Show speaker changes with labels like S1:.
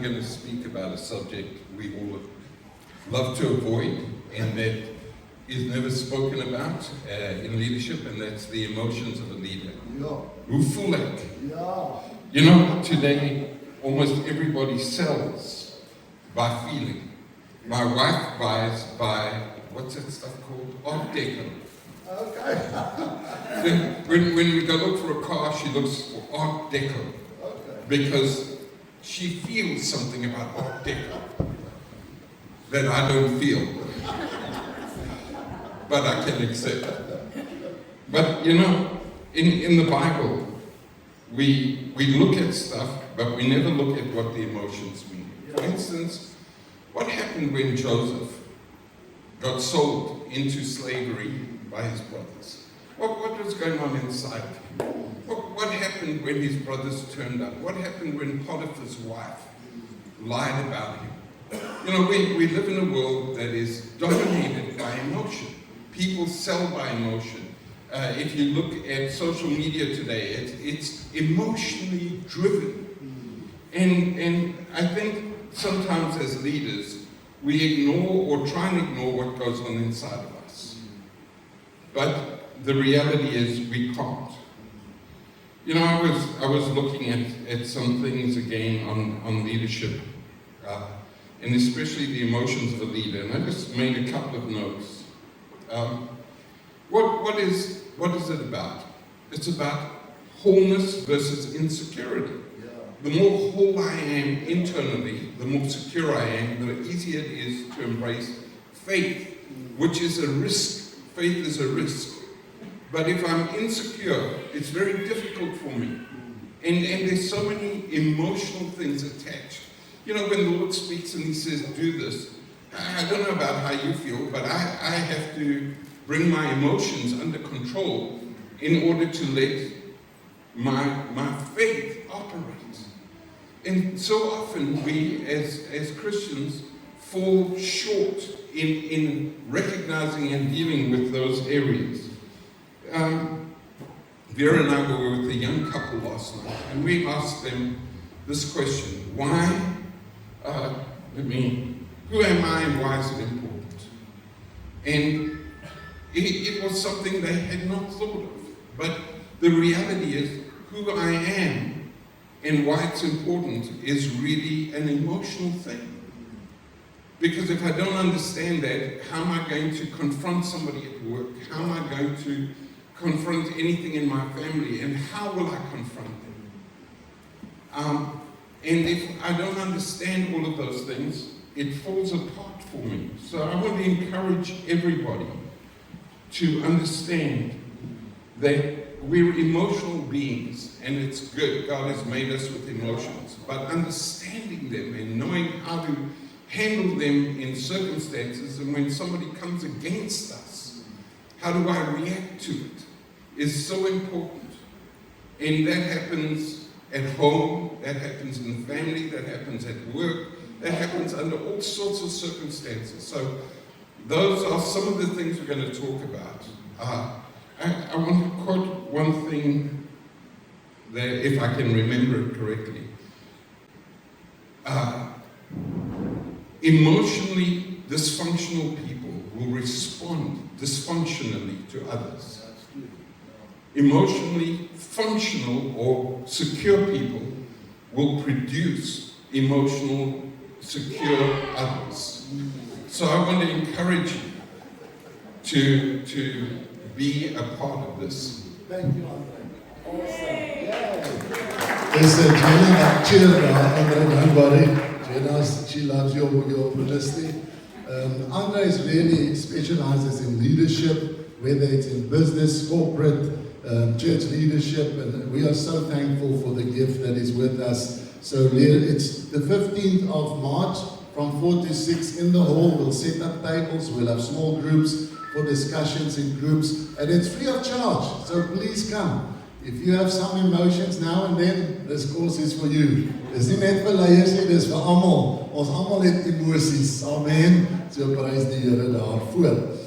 S1: going to speak about a subject we all love to avoid, and that is never spoken about in leadership, and that's the emotions of a leader. Hoofvoelek. You know, today almost everybody sells by feeling. My wife buys by, what's that stuff called? Art Deco. Okay. when we go look for a car, she looks for Art Deco. Because she feels something about Art Deco that I don't feel. But I can accept it. But you know, in the Bible, we look at stuff, but we never look at what the emotions mean. For instance, what happened when Joseph got sold into slavery by his brothers? What was going on inside of him? What happened when his brothers turned up? What happened when Potiphar's wife lied about him? You know, we live in a world that is dominated by emotion. People sell by emotion. If you look at social media today, it's emotionally driven. And I think sometimes as leaders, we ignore or try and ignore what goes on inside of us. But the reality is we can't. You know, I was looking at some things again on leadership, and especially the emotions of a leader, and I just made a couple of notes. What is it about? It's about wholeness versus insecurity. The more whole I am internally, the more secure I am, the easier it is to embrace faith, which is a risk. Faith is a risk. But if I'm insecure, it's very difficult for me. And there's so many emotional things attached. You know, when the Lord speaks and He says, do this, I don't know about how you feel, but I have to bring my emotions under control in order to let my faith operate. And so often we, as Christians, fall short in recognizing and dealing with those areas. Vera and I were with a young couple last night, and we asked them this question: why, who am I and why is it important? And it was something they had not thought of. But the reality is, who I am and why it's important is really an emotional thing. Because if I don't understand that, how am I going to confront somebody at work? How am I going to confront anything in my family, and how will I confront them? And if I don't understand all of those things, it falls apart for me. So I want to encourage everybody to understand that we're emotional beings, and it's good. God has made us with emotions, but understanding them and knowing how to handle them in circumstances, and when somebody comes against us, how do I react to it, is so important. And that happens at home, that happens in the family, that happens at work, that happens under all sorts of circumstances. So those are some of the things we're going to talk about. I want to quote one thing that, if I can remember it correctly. Emotionally dysfunctional people will respond dysfunctionally to others. Emotionally functional or secure people will produce emotional, secure others. So I want to encourage you to be a part of this.
S2: Thank you, André. Awesome. There's Jenna, cheer, André, don't worry. Jenna, she loves your publicity. André is really specializes in leadership, whether it's in business, corporate, church leadership, and we are so thankful for the gift that is with us. So it's the 15th of March from 4 to 6 in the hall. We'll set up tables, we'll have small groups for discussions in groups, and it's free of charge, so please come. If you have some emotions now and then, this course is for you. Dis nie net vir leiers nie, dis vir almal. Ons almal het emosies. Amen. So prys die Here daarvoor.